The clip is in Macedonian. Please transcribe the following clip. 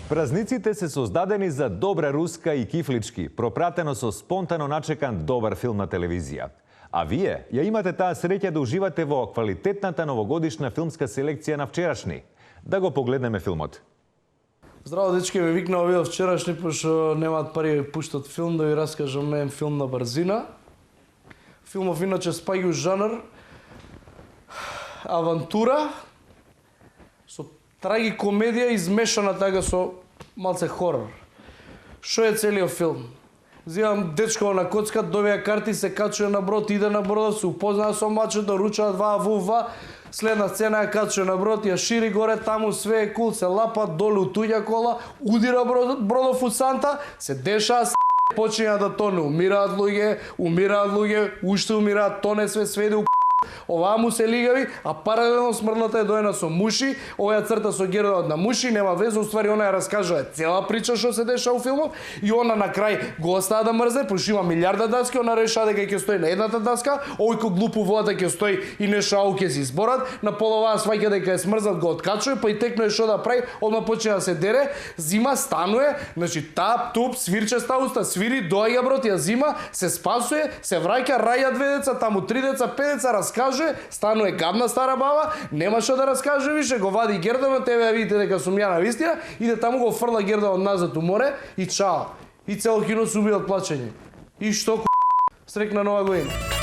Празниците се создадени за добра руска и кифлички, пропратено со спонтано начекан добар филм на телевизија. А вие ја имате таа среќа да уживате во квалитетната новогодишна филмска селекција на вчерашни. Да го погледнеме филмот. Здраво, дечки, ме викна овие вчерашни, пошто немаат пари да пуштат филм, да ви раскажам еден филм на брзина. Филмов иначе спаѓа у жанр авантура со трагикомедија измешана така со малце хорор. Што е целиот филм? Зимам дечко на коцка, добија карти, се качува на брод, иде на бродот, се упознаа со мачето, ручаат ва. Следна сцена ја качува на брод, ја шири горе, таму све е кул, се лапа долу туѓа кола, удира бродов у санта, се дешаа почиња да тоне, умираат луѓе, уште умираат, тоне сведе у оваа му се лигави, а паралелно смртната е доена со муши, оваа црта со геројот на муши, нема веза, уствари она ја раскажува цела прича што се деша у филмот и она на крај го остава да мрзе, пошто има милиарда даски, она реша дека ќе стои на едната даска, овој ко глупу водата ќе стои и нешто ау ќе се изборат, на половаа сваќа дека е смрзат, го откачува, па и текнува што да прави, одма почина да се дере, зима, станува, значи тап, туп, свирчеста уста, свири, доаѓа брод, ја зима, се спасува, се враќа, раја две деца, таму 3 деца, 5 деца, раскаже, станува гадна стара баба, нема што да раскаже више, го вади Гердовот, еве видите дека сум ја на вистина, иде таму го фрла Гердовот назад у море и чао. И цело кино се уби од плачење. И што срекна нова година.